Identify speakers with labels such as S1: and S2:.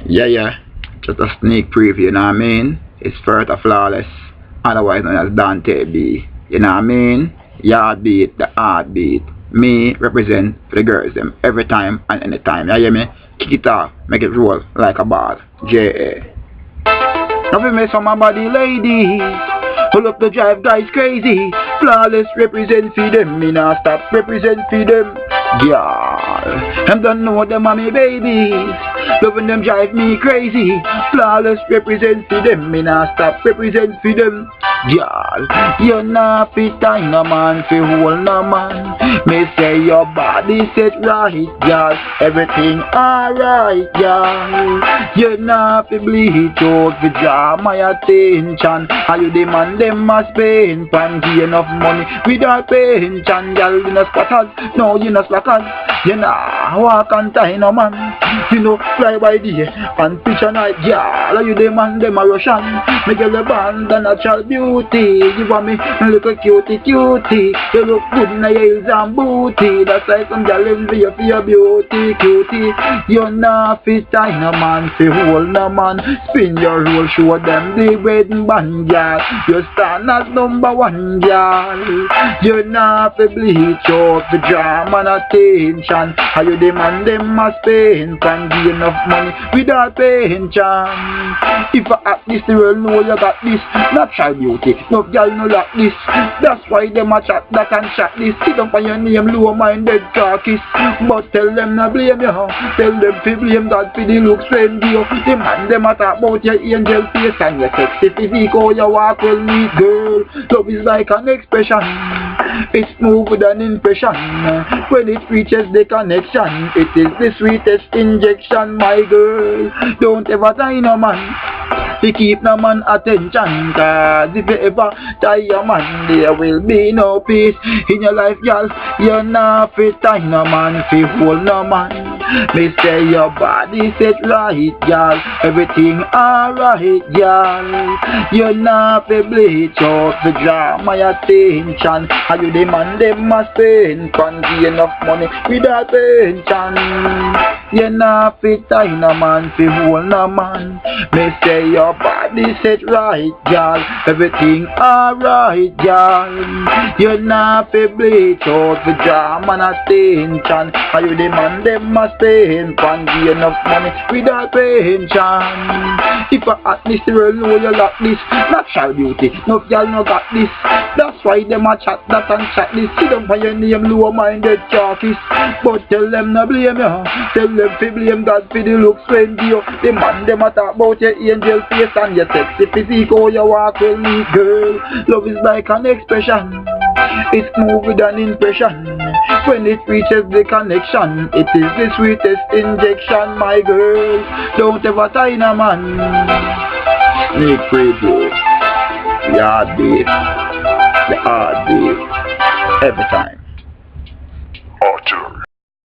S1: Yeah. Just a sneak preview, you know what I mean? It's ffetaflawless, otherwise known as Dante B. You know what I mean? Yard beat, the heartbeat. Me represent for the girls them every time and anytime. You hear me? Kick it off, make it roll like a ball. J.A. Nothing mess on my body, ladies. Pull up the drive, guys crazy. Flawless represent for them. Me nah stop represent for them. Yeah, them don't know them are me babies. Loving them drive me crazy. Flawless represent for them. Me nah stop represent for them. Girl, you're not fit in no man fi hold no man. Me say your body set right, girl. Everything alright, girl. You're not fi bleed out fi draw my attention. How you demand them must spend pan enough money without pension, girl. You no scatters, no you no slackers. You nah walk and tie no man. You know fly by day and picture night, girl. You demand them a Russian. Me girl a band and natural beauty. You want me little cutie. You look good in your heels and booty. That's why some girl envy you for your beauty, cutie. You're not fit in a man fi hold no man. Spin your roll, show them the wedding band, girl. You stand as number one, girl. You're not fi bleach out the drama and attention. How you demand them must spend can be enough money without pension. If I act this, the world know you got this. Natural beauty, no girl no like this. That's why them a chat that and chat this. Sit down for your name, low-minded carcass. But tell them not blame you. Tell them to blame God for the looks when you. The man them a talk about your angel face and your sexy physique. Oh, you walk well neat, girl. Love is like an expression. It's smooth with an impression. When it reaches the connection, it is the sweetest injection, my girl. Don't ever tie no man to keep no man attention. Cause if you ever tie a man, there will be no peace in your life, girl. You're not fit tie no man, fi hold no man. Me say your body set right, girl. Everything alright, girl. You're not fi bleach out the draw my attention. How you demand them must spend can be enough money without pension. You're not fit tie no man, fi hold no man. Me say your body set right, girl. Everything alright, girl. You're not fi bleach out the drama and attention. How you demand them must spend can be enough money without pension. If I act this, the world know you like this. Natural beauty, no girl no got this. That's why them a chat that and chat this. Sit down for your name, low-minded carcass. But tell them no blame you. Tell them to blame God for the looks when you. The man them a talk about your angel face and your sexy physique. Oh, you walk well neat, girl. Love is like an expression. It's smooth with an impression. When it reaches the connection, it is the sweetest injection, my girl. Don't ever tie no man. Sneak preview. The heartbeat. The heartbeat. Every time.